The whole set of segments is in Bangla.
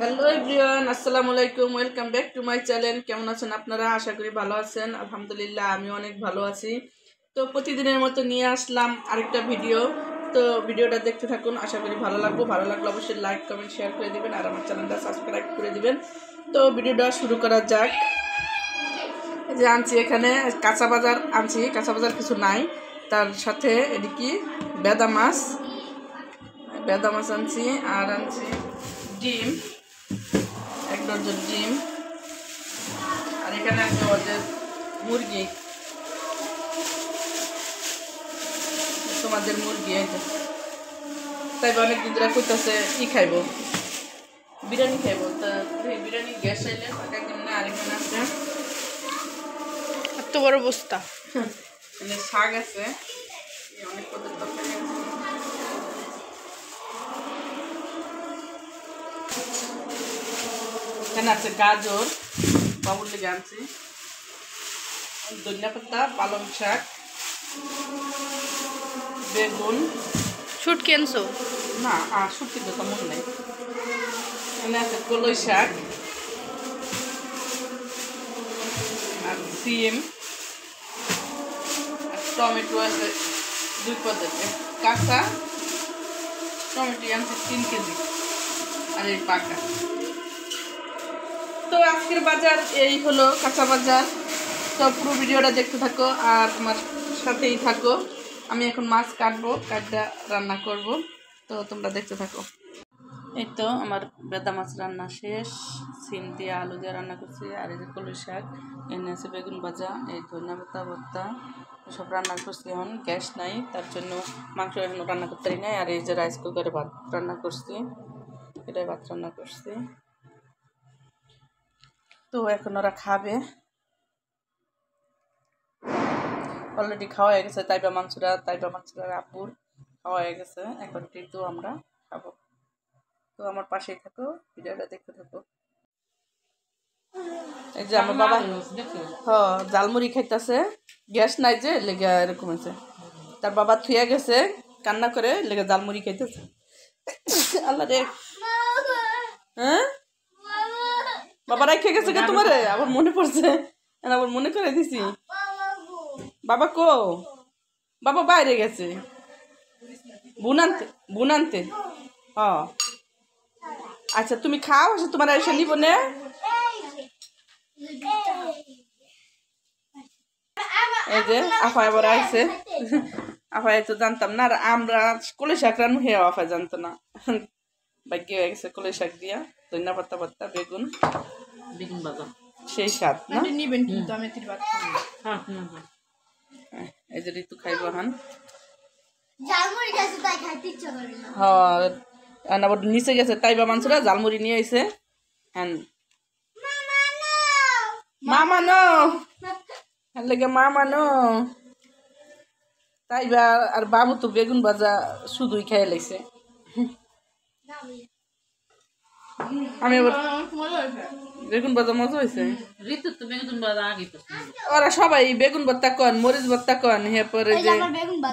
হ্যালো এভরিওয়ান, আসসালামু আলাইকুম। Welcome back to my channel. কেমন আছেন আপনারা? আশা করি ভালো আছেন। আলহামদুলিল্লাহ আমি অনেক ভালো আছি। তো প্রতিদিনের মতো নিয়ে আসলাম আরেকটা ভিডিও। তো ভিডিওটা দেখতে থাকুন, আশা করি ভালো লাগলে অবশ্যই লাইক কমেন্ট শেয়ার করে দিবেন আর আমার চ্যানেলটা সাবস্ক্রাইব করে দিবেন। তো ভিডিওটা শুরু করা যাক। যে আনছি এখানে কাঁচা বাজার আনছি, কাঁচা বাজার কিছু নাই, তার সাথে এদিকে বেদা মাছ আনছি, আর আনছি ডিম, 1 ডজন ডিম, আর এখানে আছে ওদের মুরগি, তোমাদের মুরগি। তাই অনেকদিন ধরে কইতাছে খাইব, বিরিয়ানি খাইব। তা বিরিয়ানি গ্যাস আইলে একদিন আরেকদিন আছে এত বড় বস্তা। শাক আছে, অনেক পদের তরকারি আছে। এখানে আছে গাজর, বাবুর লেগে আনছি, ধনিয়া পাতা, পালং শাক, বেগুন, শুটকি আনছো? না শুটকি তো মনে নেই। এখানে আছে কলই শাক আর সিম, আর টমেটো আছে 2 পদের, কাঁচা টমেটো আনছি 3 কেজি, আর এই পাকা। তো আজকের বাজার এই হলো, কাঁচা বাজার। তো পুরো ভিডিওটা দেখতে থাকো আর আমার সাথেই থাকো। আমি এখন মাছ কাটবো, কাটটা রান্না করব, তো তোমরা দেখতে থাকো। এই তো আমার বেদা মাছ রান্না শেষ, সিম দিয়ে আলু দিয়ে রান্না করছি, আর এই যে কলই শাক, এনে আছে বেগুন ভাজা, এই ধনিয়া পাতা ভর্তা, সব রান্না করছি। এখন গ্যাস নাই, তার জন্য মাংস এখনো রান্না করতে পারি নাই। আর এই যে রাইস কুকারে ভাত রান্না করছি, এটাই ভাত রান্না করছি। তো এখন ওরা খাবে, অলরেডি খাওয়া হয়ে গেছে। তাইবা মাংসরা আপুর খাওয়া হয়ে গেছে, এখন কিন্তু আমরা খাবো। তো আমার পাশেই থাকো, ভিডিওটা দেখতে থাকো। এই যে আমার বাবা জালমুড়ি খাইতেছে, গ্যাস নাই যে লেগে এরকম আছে। তার বাবা থুয়া গেছে কান্না করে, লেগে জালমুড়ি খাইতেছে। আল্লাহ রে, হ্যাঁ বাবা রাখে গেছে কে তোমারে? আবার মনে পড়ছে, আবার মনে করে দিছি। বাবা কো? বাবা বাইরে গেছে বুন আনতে। আচ্ছা তুমি খাও, তোমার এসে নিব না। এই যে আফা এবার আইছে, আফাই তো জানতাম না, আর আমরা কলই শাক রান্না হেও আফাই জানতো না। ভাগ্য হয়ে গেছে কলই শাক দিয়া ধনিয়া পাতা ভর্তা, বেগুন ভাজা, সেই স্বাদ না। নিবেন কিন্তু আমি ভাত খাবো। এই যে ঋতু খাইব হান। আবার নিচে গেছে তাইবা মানুষরা জালমুড়ি নিয়ে আইছে। হ্যাঁ মামানো লেগে মামানো, তাইবা আর বাবু তো বেগুন ভাজা শুধুই খাইয়ে লাইছে। আমি এবার বেগুন ভাজা মজা হয়েছে। ওরা সবাই বেগুন ভর্তা কন, মরিচ ভর্তা কন, এরপরে যে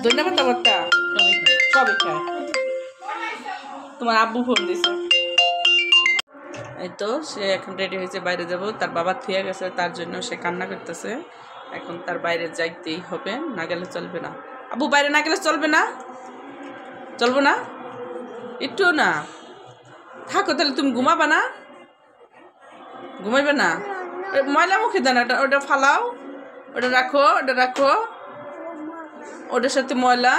ধনিয়া পাতা ভর্তা সবাই খায়। তোমার আব্বু ফোন দিছে। এই তো সে এখন রেডি হয়েছে, বাইরে যাব। তার বাবা থুয়ে গেছে, তার জন্য সে কান্না করতেছে। এখন তার বাইরে যাইতেই হবে, না গেলে চলবে না। আব্বু বাইরে না গেলে চলবে না, চলবো না একটু না থাকো। তাহলে তুমি ঘুমাবা না? ঘুমাইবে না? ময়লা মুখে দেন, ওটা ফালাও, ওটা রাখো, ওটার সাথে ময়লা।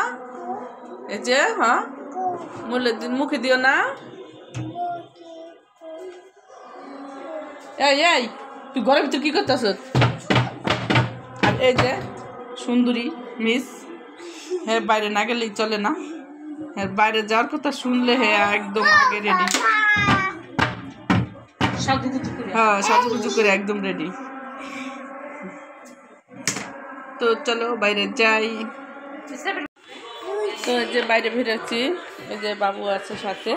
এই যে হ্যাঁ মুখে দিও না। এই তুই ঘরের ভিতর কি করতেছ? আর এই যে সুন্দরী মিস, হ্যাঁ বাইরে না গেলেই চলে না। হ্যাঁ বাইরে যাওয়ার কথা শুনলে হ্যাঁ একদম আগে রেডি, হ্যাঁ সাজুগুজু করে একদম রেডি। তো চলো বাইরে যাই। তো যে বাইরে বেরোচ্ছি, এই যে বাবু আছে সাথে।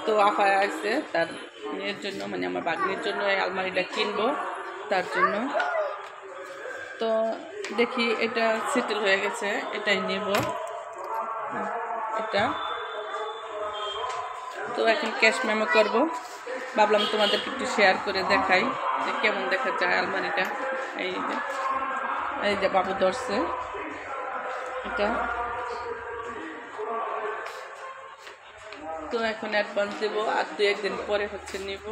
তো আফা আছে তার মেয়ের জন্য, মানে আমার বাগনির জন্য এই আলমারিটা কিনবো, তার জন্য। তো দেখি এটা সেটেল হয়ে গেছে, এটাই নেব এটা। তো এখন ক্যাশ মেমো করবো। ভাবলাম তোমাদেরকে একটু শেয়ার করে দেখাই যে কেমন দেখা যায় আলমারিটা। এই যে বাবু ধরছে এটা। তো এখন অ্যাডভান্স দেবো, আর 2-1 দিন পরে হচ্ছে নিব।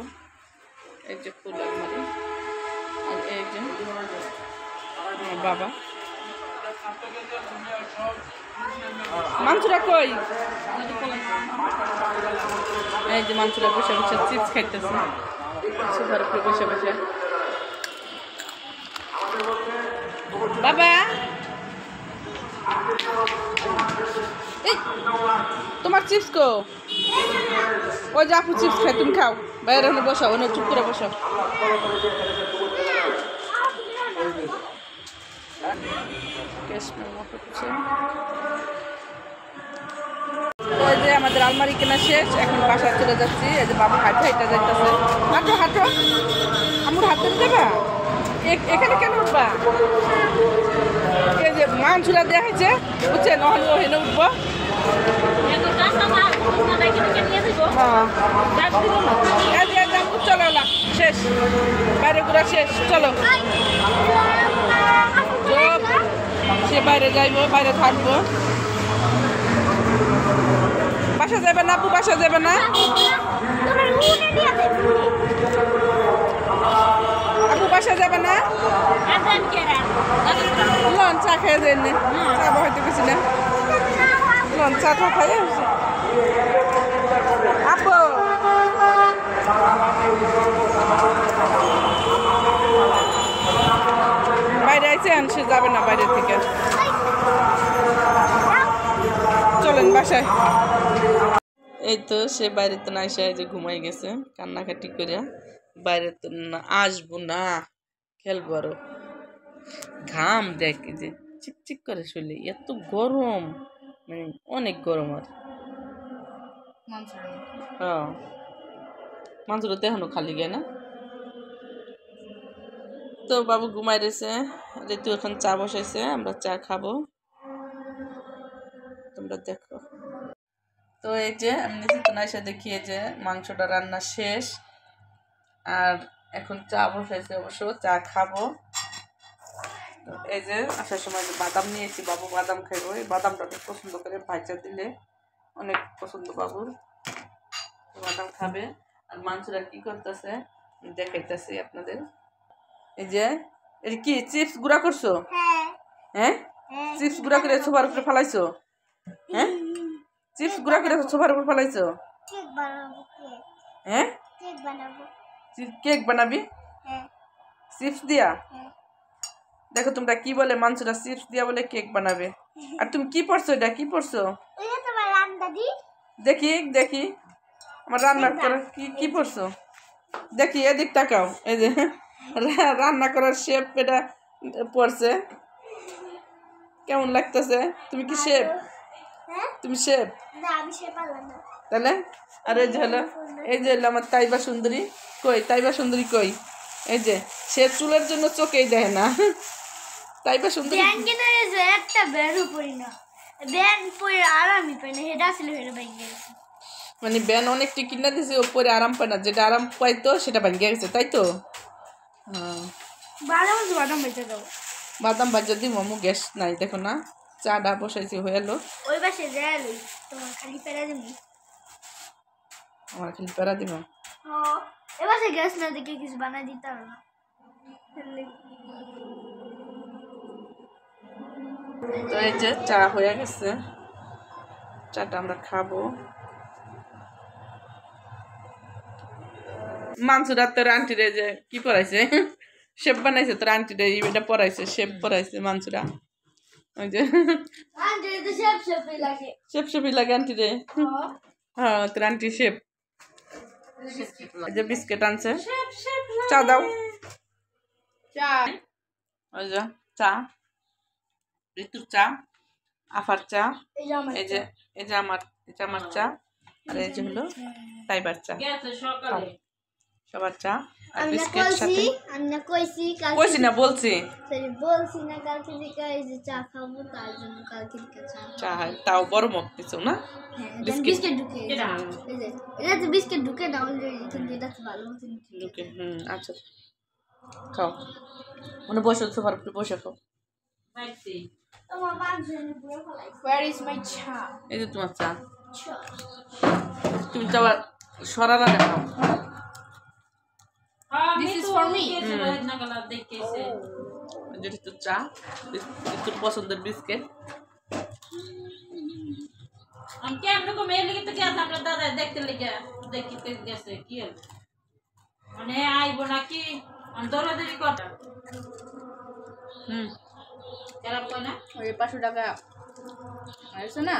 এই যে ফুল আলমারি, আর এই যে আমার বাবা। মাংসটা কই? এই যে মাংসটা বসে বসে চিপস খাইতেছে সোফার উপরে বসে বসে। বাবা এই তোমার চিপস কো? ওই যে আপু চিপস খাই, তুমি খাও। বাইরে হলে বসাও, ওখানে চুপ করে বসাও। ওই যে আমাদের আলমারি কেনা শেষ, এখন বাসায় চলে যাচ্ছি। এই যে বাবু হাঁটা হাঁটা যাইতেছে। হাঁটো হাঁটো, আমার হাত ধরে দেবা। এখানে কেন উঠবা? এই যে মাংসটা দেওয়া হয়েছে বুঝছেন, নহলে ওখানে উঠবো। চলো শেষ, বাইরে ঘোরা শেষ, চলো। সে বাইরে যাইবো, বাইরে থাকবো। বাসা যাবে না আপু? বাসা যাবে না আপু? বাসা যাবে না? লন চা খেয়ে দেন, চা হয়তো কিছু না। লন চা খাই আপু। বাইরে আইছেন, সে যাবে না বাইরে থেকে। চলেন বাসায়। এই তো সে বাইরে তো না এসে যে ঘুমাই গেছে কান্নাকাটি করে। বাইরে তো না আসবো না, খেলবো আরো। ঘাম দেখে যে চিকচিক করে শুলে, এত গরম, মানে অনেক গরম। আর হ্যাঁ, মাংসটা তো এখনো খালি গে না। তো বাবু ঘুমাই রয়েছে, ঋতু এখন চা বসাইছে, আমরা চা খাবো, তোমরা দেখো। তো এই যে আমি নিচে তো না এসে দেখি যে মাংসটা রান্না শেষ, আর এখন চা বসাইছে, অবশ্য চা খাবো। এই যে আসার সময় যে বাদাম নিয়েছি, বাবু বাদাম খাইবো। এই বাদামটা অনেক পছন্দ করে, ভাজা দিলে অনেক পছন্দ বাবুর, বাদাম খাবে। আর মাংসটা কি করতেছে দেখাইতেছি আপনাদের। এই যে এটা কি চিপস গুঁড়া করছো? হ্যাঁ, চিপস গুঁড়া করে সোফার উপরে ফালাইছো? হ্যাঁ, চিপস গুঁড়া করে সোফার উপর ফালাইছো? হ্যাঁ, কেক বানাবি চিপস দিয়া? দেখো তোমরা কি বলে, মাংসটা চিপস দিয়া বলে কেক বানাবে। আর তুমি কি পড়ছো? এটা কি পড়ছো? দেখি দেখি আমার রান্না করার কি পড়ছো দেখি, এদিক তাকাও। এই যে রান্না করার শেপ এটা পড়ছে, কেমন লাগতেছে? তুমি কি শেপ? তুমি শেপ তাহলে? আর এই যে হলো, এই যে হলো আমার তাইবা সুন্দরী। কই তাইবা সুন্দরী কই? এই যে সে চুলের জন্য চোখেই দেয় না। তাইবা সুন্দরী মানে ব্যান অনেকটি কিনা দিয়েছে, ওপরে আরাম পায় না, যেটা আরাম পাইতো সেটা ভাঙ্গিয়ে গেছে, তাই তো? বাদাম ভাজা দিব, মমু গ্যাস নাই দেখো না, চাটা বসাইছি হয়ে এলো। ওই পাশে যাই তোমার খালি পেরা দিবি, আমার খালি পেরা দিব। এবার সে গ্যাস না দেখে কিছু বানাই দিতে হবে না। তো এই যে চা হয়ে গেছে, চাটা আমরা খাবো। মাংসটা তোর আন্টিরে যে কি পড়াইছে, শেপ বানাইছে তোর আন্টিরে, এটা পড়াইছে, শেপ পড়াইছে মাংসটা। ওই যে শেপ শেপই লাগে আন্টিরে। হ্যাঁ, তোর আন্টি শেপ। এই যে বিস্কিট আনছে, চা দাও। ওই যে চা, ঋতুর চা, আফার চা, এই যে আমার চা, আর এই যে হলো তাইবার চা, সবার চা। আর আমি না বিস্কিট সাথে কইছি কইছি না বলছি সরি বলছি না কালকে থেকে এই যে চা খাবো তার জন্য কালকে থেকে চা চা তাও বড় মগ কিছু না বিস্কিট ঢুকে এই যে এটা তো বিস্কিট ঢুকে না অলরেডি কিন্তু এটা তো ভালো মতো ওকে আচ্ছা খাও মনে বসো সোফার উপরে বসে খাও তোমার মা জেনে পুরো ফলাই Where is my cha? এই যে তোমার চা তুমি তো আবার সরারা দেখাও This is for me. যেটা তো চা তোর পছন্দের বিস্কিট আমি কেমন কো মেয়ে লিখে তো গেছে আমরা দাদা দেখতে লিখে দেখিতে গেছে কি হল মানে আইবো নাকি আমি দৌড়াদৌড়ি করতাম খারাপ কই না ওই 500 টাকা আছে না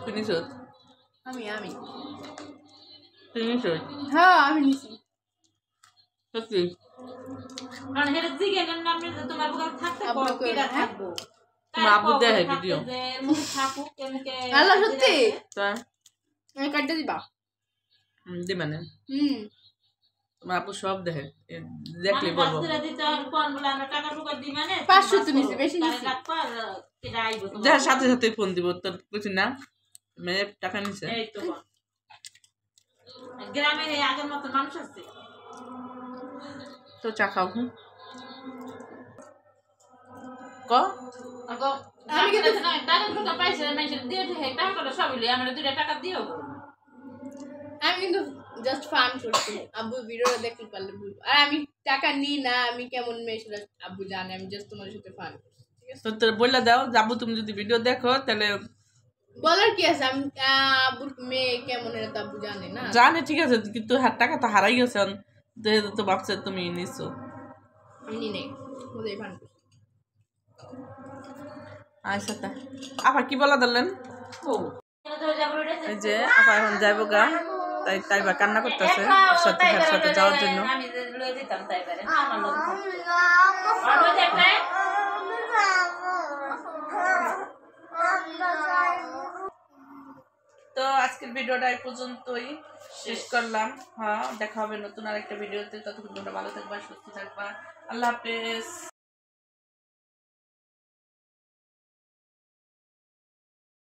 ফিনিশড আমি ফিনিশড হ্যাঁ আমি নিছি সত্যি কারণ হেরে দিকে নাম তোমার বুকে থাকতে আব্বু পারো কই কিরা না, হ্যাঁ? থাকবো তোমার আব্বু দেখে ভিডিও মুখে থাকুক কেমকে আল্লাহ সত্যি তাই আমি কাটতে দিবা দি মানে হুম তোমার আপু সব দেখে দেখলে বলবো বাচ্চারা দিতে আর কোন বলে আমরা টাকা টুকা দিই মানে 500 তো নিছি, বেশি নিছি। রাখবা কিরা আইবো যা সাথে সাথে ফোন দিব তোর কিছু না মেয়ে টাকা নিছে এই তো গ্রামে আগের মতো মানুষ আছে তো চা খাও ক আগো আমি কিন্তু টাকা টুকা পাইছে মানুষের দিয়ে দিয়ে টাকা করে সব লিয়ে আমরা 2 টাকা দিও আমি কিন্তু জাস্ট ফান করছি আব্বু ভিডিওটা দেখতে পারলে বুঝবো আর আমি টাকা নিই না আমি কেমন মেয়ে সেটা আব্বু জানে আমি জাস্ট তোমার সাথে ফান করছি ঠিক আছে তো তোর বললে দাও যাবো তুমি যদি ভিডিও দেখো তাহলে বলার কি আছে আমি আব্বুর মেয়ে কেমন এটা তো আব্বু জানে না জানে ঠিক আছে কিন্তু টাকা তো হারাই গেছে যেহেতু তো ভাবছে তুমি নিছো আমি নিই নাই মজাই ফান করছি আচ্ছা তা আবার কি বলা দিলেন এই যে আপা এখন যাইবো গা তাই বা কান্না করতেছে সাথে সাথে যাওয়ার জন্য আমি লয়ে দিতাম তাই পারে আমার লোক আর ওই দেখলে তো আজকের ভিডিওটা এই পর্যন্তই শেষ করলাম হ্যাঁ দেখা হবে নতুন আরেকটা ভিডিওতে ততক্ষণ তোমরা ভালো থাকবা সুস্থ থাকবা আল্লাহ হাফেজ